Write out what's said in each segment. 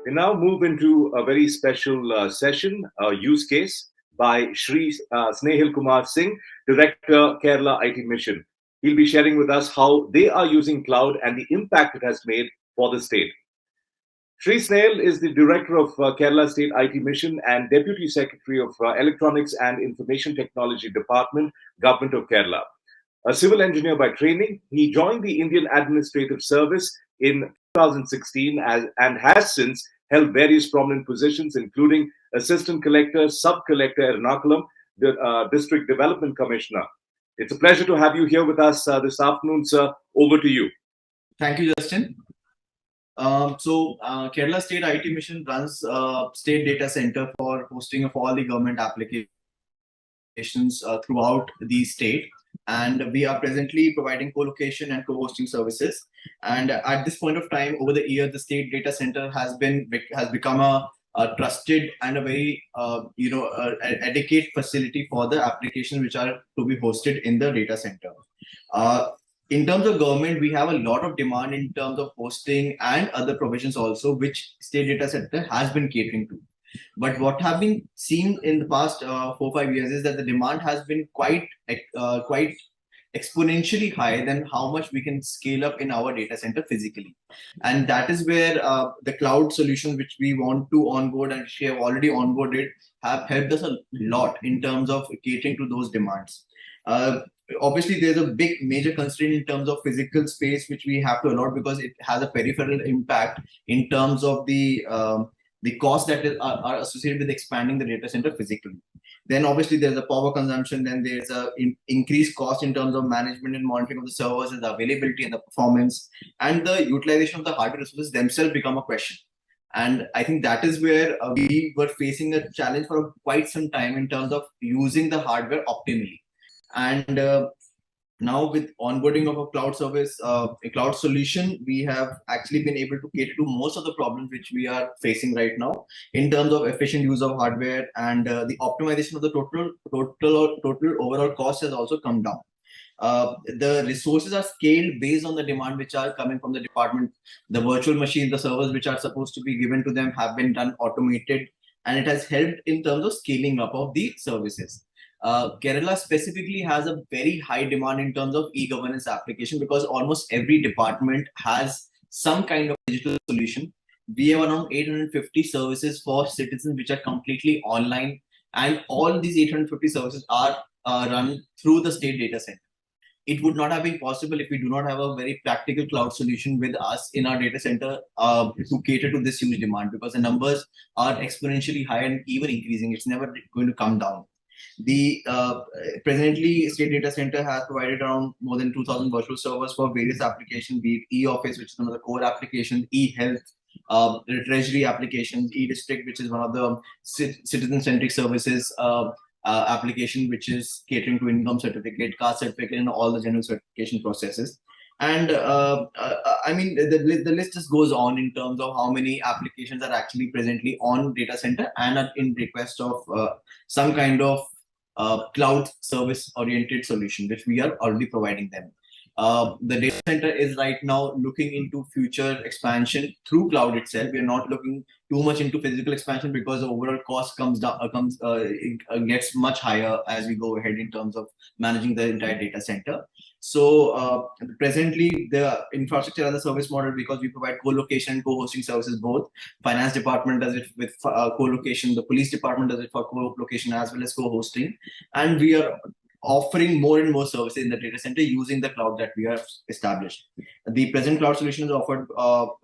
We now move into a very special session, a use case by Snehil Kumar Singh, Director, Kerala IT Mission. He'll be sharing with us how they are using cloud and the impact it has made for the state. Snehil is the Director of Kerala State IT Mission and Deputy Secretary of Electronics and Information Technology Department, Government of Kerala. A civil engineer by training, he joined the Indian Administrative Service in 2016 and has since held various prominent positions, including Assistant Collector, Sub-Collector Ernakulam, the District Development Commissioner. It's a pleasure to have you here with us this afternoon, sir. Over to you. Thank you, Justin. Kerala State IT Mission runs a state data center for hosting of all the government applications throughout the state. And we are presently providing co-location and co-hosting services. And at this point of time, over the year, the state data center has become a trusted and a very adequate facility for the applications which are to be hosted in the data center. In terms of government, we have a lot of demand in terms of hosting and other provisions also, which state data center has been catering to. But what have been seen in the past 4-5 years is that the demand has been quite exponentially higher than how much we can scale up in our data center physically. And that is where the cloud solutions which we want to onboard and which we have already onboarded have helped us a lot in terms of catering to those demands. Obviously, there's a big major constraint in terms of physical space which we have to allot because it has a peripheral impact in terms of the costs that are associated with expanding the data center physically. Then obviously there's a power consumption, then there's a increased cost in terms of management and monitoring of the servers and the availability and the performance, and the utilization of the hardware resources themselves become a question. And I think that is where we were facing a challenge for quite some time in terms of using the hardware optimally. And now with onboarding of a cloud service, a cloud solution, we have actually been able to cater to most of the problems which we are facing right now in terms of efficient use of hardware, and the optimization of the total overall cost has also come down. The resources are scaled based on the demand which are coming from the department. The virtual machines, the servers which are supposed to be given to them have been done automated, and it has helped in terms of scaling up of the services. Kerala specifically has a very high demand in terms of e-governance application because almost every department has some kind of digital solution. We have around 850 services for citizens which are completely online, and all these 850 services are run through the state data center. It would not have been possible if we do not have a very practical cloud solution with us in our data center to cater to this huge demand, because the numbers are exponentially high and even increasing. It's never going to come down. The presently state data center has provided around more than 2,000 virtual servers for various applications, be it e-office, which is one of the core applications, e-health, treasury applications, e-district, which is one of the citizen-centric services application, which is catering to income certificate, caste certificate, and all the general certification processes. And I mean, the list just goes on in terms of how many applications are actually presently on data center and are in request of some kind of cloud service oriented solution, which we are already providing them. The data center is right now looking into future expansion through cloud itself. We are not looking too much into physical expansion because the overall cost gets much higher as we go ahead in terms of managing the entire data center. So presently the infrastructure as a service model, because we provide co-location and co-hosting services both. Finance department does it with co-location, the police department does it for co-location as well as co-hosting, and we are offering more and more services in the data center using the cloud that we have established. The present cloud solution is offered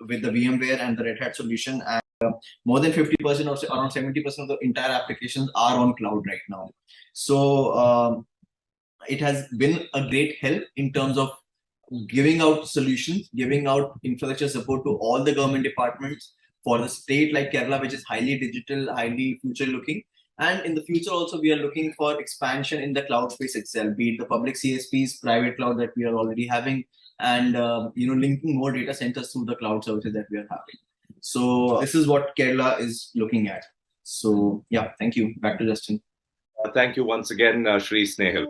with the VMware and the Red Hat solution, and more than 50% or around 70% of the entire applications are on cloud right now. So it has been a great help in terms of giving out solutions, giving out infrastructure support to all the government departments for the state like Kerala, which is highly digital, highly future looking. And in the future also, we are looking for expansion in the cloud space itself, be it the public CSPs, private cloud that we are already having, and linking more data centers through the cloud services that we are having. So this is what Kerala is looking at. So yeah, thank you. Back to Justin. Thank you once again, Snehil.